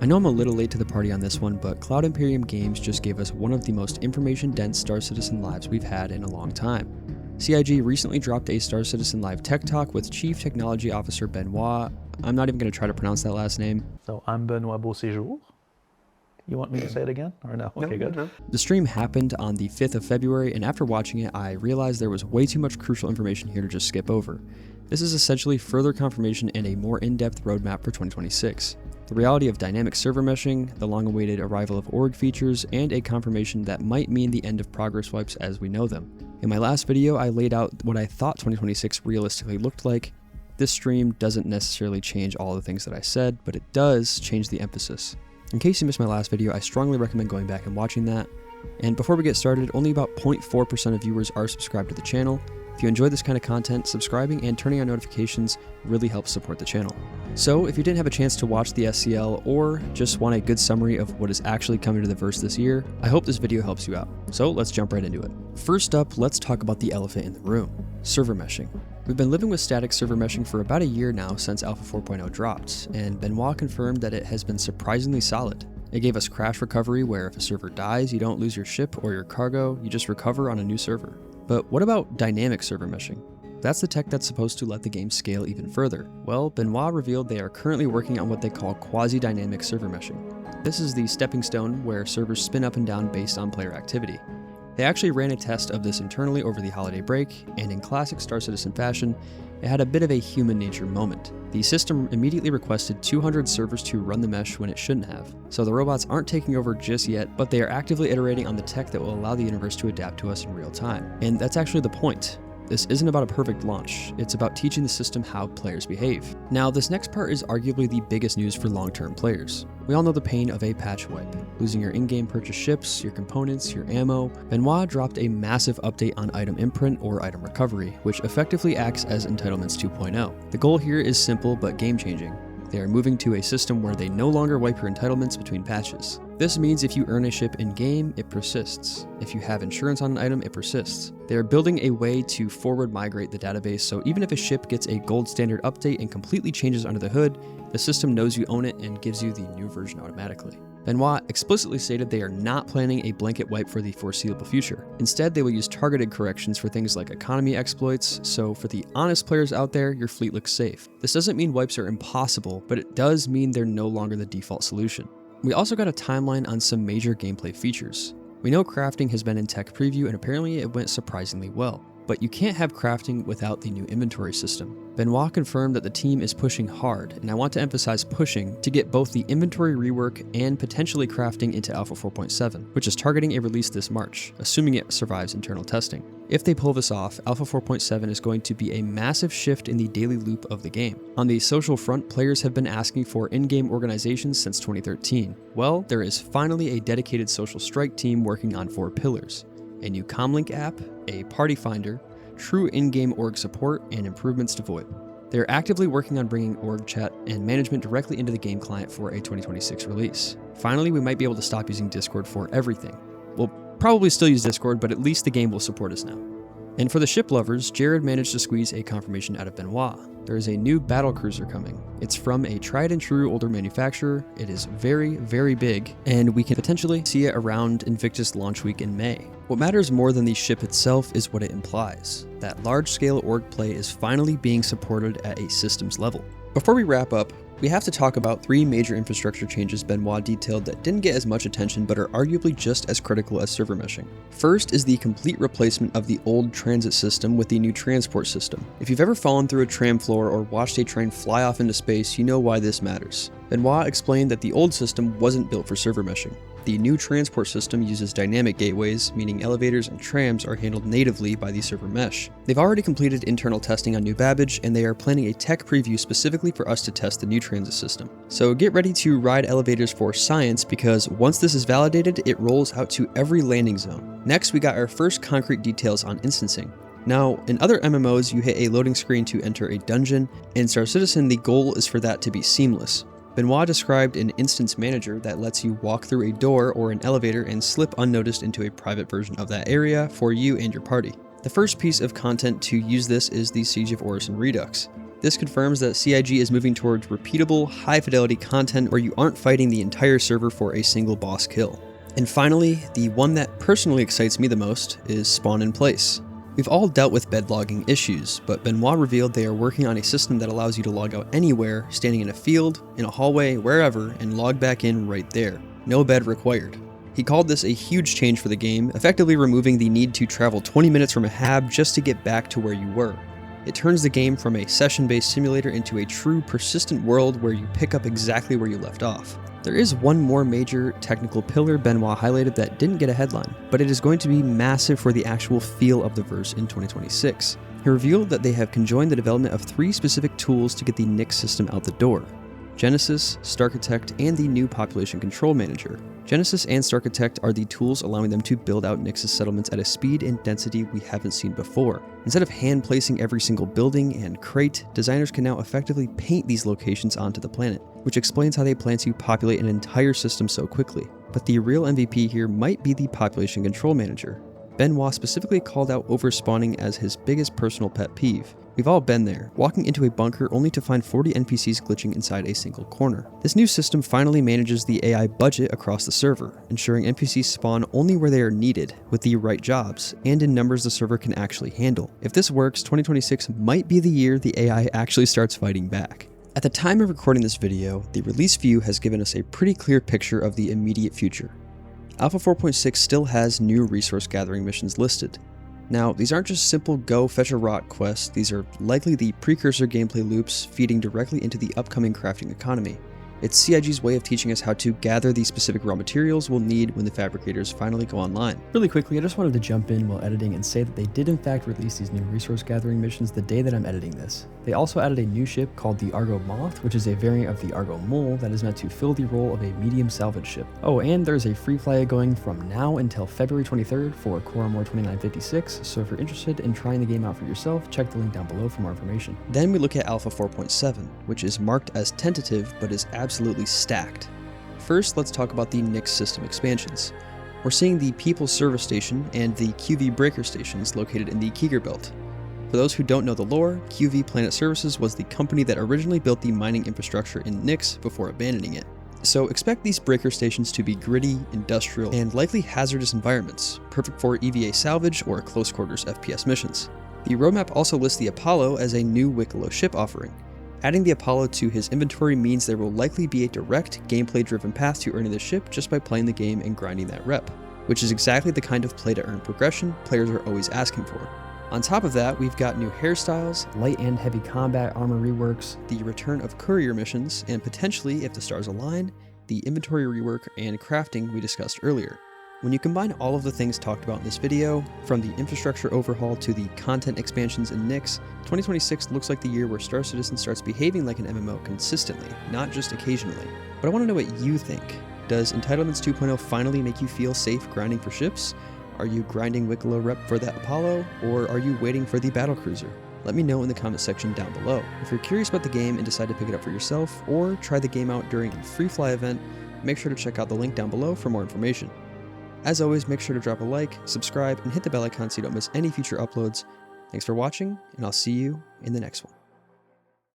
I know I'm a little late to the party on this one, but Cloud Imperium Games just gave us one of the most information-dense Star Citizen lives we've had in a long time. CIG recently dropped a Star Citizen Live Tech Talk with Chief Technology Officer Benoit. I'm not even going to try to pronounce that last name. So I'm Benoit Beauséjour. You want me to say it again, or no? Okay, good. No. The stream happened on the 5th of February, and after watching it, I realized there was way too much crucial information here to just skip over. This is essentially further confirmation and a more in-depth roadmap for 2026. The reality of dynamic server meshing, the long-awaited arrival of org features, and a confirmation that might mean the end of progress wipes as we know them. In my last video, I laid out what I thought 2026 realistically looked like. This stream doesn't necessarily change all the things that I said, but it does change the emphasis. In case you missed my last video, I strongly recommend going back and watching that. And before we get started, only about 0.4% of viewers are subscribed to the channel. If you enjoy this kind of content, subscribing and turning on notifications really helps support the channel. So if you didn't have a chance to watch the SCL or just want a good summary of what is actually coming to the verse this year, I hope this video helps you out. So let's jump right into it. First up, let's talk about the elephant in the room, server meshing. We've been living with static server meshing for about a year now since Alpha 4.0 dropped, and Benoit confirmed that it has been surprisingly solid. It gave us crash recovery where if a server dies, you don't lose your ship or your cargo, you just recover on a new server. But what about dynamic server meshing? That's the tech that's supposed to let the game scale even further. Well, Benoit revealed they are currently working on what they call quasi-dynamic server meshing. This is the stepping stone where servers spin up and down based on player activity. They actually ran a test of this internally over the holiday break, and in classic Star Citizen fashion, it had a bit of a human nature moment. The system immediately requested 200 servers to run the mesh when it shouldn't have. So the robots aren't taking over just yet, but they are actively iterating on the tech that will allow the universe to adapt to us in real time. And that's actually the point. This isn't about a perfect launch, it's about teaching the system how players behave. Now, this next part is arguably the biggest news for long-term players. We all know the pain of a patch wipe, losing your in-game purchase ships, your components, your ammo. Benoit dropped a massive update on item imprint or item recovery, which effectively acts as Entitlements 2.0. The goal here is simple but game-changing. They are moving to a system where they no longer wipe your entitlements between patches. This means if you earn a ship in-game, it persists. If you have insurance on an item, it persists. They are building a way to forward migrate the database, so even if a ship gets a gold standard update and completely changes under the hood, the system knows you own it and gives you the new version automatically. Benoit explicitly stated they are not planning a blanket wipe for the foreseeable future. Instead, they will use targeted corrections for things like economy exploits, so for the honest players out there, your fleet looks safe. This doesn't mean wipes are impossible, but it does mean they're no longer the default solution. We also got a timeline on some major gameplay features. We know crafting has been in tech preview and apparently it went surprisingly well. But you can't have crafting without the new inventory system. Benoit confirmed that the team is pushing hard, and I want to emphasize pushing, to get both the inventory rework and potentially crafting into Alpha 4.7, which is targeting a release this March, assuming it survives internal testing. If they pull this off, Alpha 4.7 is going to be a massive shift in the daily loop of the game. On the social front, players have been asking for in-game organizations since 2013. Well, there is finally a dedicated social strike team working on 4 pillars. A new Commlink app, a party finder, true in-game org support, and improvements to VOIP. They are actively working on bringing org chat and management directly into the game client for a 2026 release. Finally, we might be able to stop using Discord for everything. We'll probably still use Discord, but at least the game will support us now. And for the ship lovers, Jared managed to squeeze a confirmation out of Benoit. There is a new battle cruiser coming. It's from a tried and true older manufacturer. It is very, very big, and we can potentially see it around Invictus launch week in May. What matters more than the ship itself is what it implies. That large-scale org play is finally being supported at a systems level. Before we wrap up, we have to talk about 3 major infrastructure changes Benoit detailed that didn't get as much attention but are arguably just as critical as server meshing. First is the complete replacement of the old transit system with the new transport system. If you've ever fallen through a tram floor or watched a train fly off into space, you know why this matters. Benoit explained that the old system wasn't built for server meshing. The new transport system uses dynamic gateways, meaning elevators and trams are handled natively by the server mesh. They've already completed internal testing on New Babbage, and they are planning a tech preview specifically for us to test the new transit system. So get ready to ride elevators for science, because once this is validated, it rolls out to every landing zone. Next, we got our first concrete details on instancing. Now, in other MMOs, you hit a loading screen to enter a dungeon. In Star Citizen, the goal is for that to be seamless. Benoit described an instance manager that lets you walk through a door or an elevator and slip unnoticed into a private version of that area for you and your party. The first piece of content to use this is the Siege of Orison Redux. This confirms that CIG is moving towards repeatable, high-fidelity content where you aren't fighting the entire server for a single boss kill. And finally, the one that personally excites me the most is Spawn in Place. We've all dealt with bed logging issues, but Benoit revealed they are working on a system that allows you to log out anywhere, standing in a field, in a hallway, wherever, and log back in right there. No bed required. He called this a huge change for the game, effectively removing the need to travel 20 minutes from a hab just to get back to where you were. It turns the game from a session-based simulator into a true persistent world where you pick up exactly where you left off. There is one more major technical pillar Benoit highlighted that didn't get a headline, but it is going to be massive for the actual feel of the verse in 2026. He revealed that they have conjoined the development of 3 specific tools to get the Nyx system out the door: Genesis, Starchitect, and the new Population Control Manager. Genesis and Starchitect are the tools allowing them to build out Nyx's settlements at a speed and density we haven't seen before. Instead of hand placing every single building and crate, designers can now effectively paint these locations onto the planet, which explains how they plan to populate an entire system so quickly. But the real MVP here might be the Population Control Manager. Benoit specifically called out overspawning as his biggest personal pet peeve. We've all been there, walking into a bunker only to find 40 NPCs glitching inside a single corner. This new system finally manages the AI budget across the server, ensuring NPCs spawn only where they are needed, with the right jobs, and in numbers the server can actually handle. If this works, 2026 might be the year the AI actually starts fighting back. At the time of recording this video, the release view has given us a pretty clear picture of the immediate future. Alpha 4.6 still has new resource gathering missions listed. Now, these aren't just simple go fetch a rock quests, these are likely the precursor gameplay loops feeding directly into the upcoming crafting economy. It's CIG's way of teaching us how to gather the specific raw materials we'll need when the fabricators finally go online. Really quickly, I just wanted to jump in while editing and say that they did in fact release these new resource gathering missions the day that I'm editing this. They also added a new ship called the ARGO MOTH, which is a variant of the ARGO Mole that is meant to fill the role of a medium salvage ship. Oh, and there's a free fly going from now until February 23rd for Coramor 2956, so if you're interested in trying the game out for yourself, check the link down below for more information. Then we look at Alpha 4.7, which is marked as tentative but is absolutely stacked. First, let's talk about the Nyx system expansions. We're seeing the People's Service Station and the QV Breaker Stations located in the Keeger Belt. For those who don't know the lore, QV Planet Services was the company that originally built the mining infrastructure in Nyx before abandoning it. So expect these breaker stations to be gritty, industrial, and likely hazardous environments, perfect for EVA salvage or close quarters FPS missions. The roadmap also lists the Apollo as a new Wicklow ship offering. Adding the Apollo to his inventory means there will likely be a direct, gameplay-driven path to earning the ship just by playing the game and grinding that rep, which is exactly the kind of play-to-earn progression players are always asking for. On top of that, we've got new hairstyles, Light and heavy combat armor reworks, the return of courier missions, and potentially, if the stars align, the inventory rework and crafting we discussed earlier. When you combine all of the things talked about in this video, from the infrastructure overhaul to the content expansions in Nyx, 2026 looks like the year where Star Citizen starts behaving like an MMO consistently, not just occasionally. But I want to know what you think. Does Entitlements 2.0 finally make you feel safe grinding for ships? Are you grinding Wicklow rep for that Apollo, or are you waiting for the battlecruiser? Let me know in the comment section down below. If you're curious about the game and decide to pick it up for yourself, or try the game out during a free fly event, make sure to check out the link down below for more information. As always, make sure to drop a like, subscribe, and hit the bell icon so you don't miss any future uploads. Thanks for watching, and I'll see you in the next one.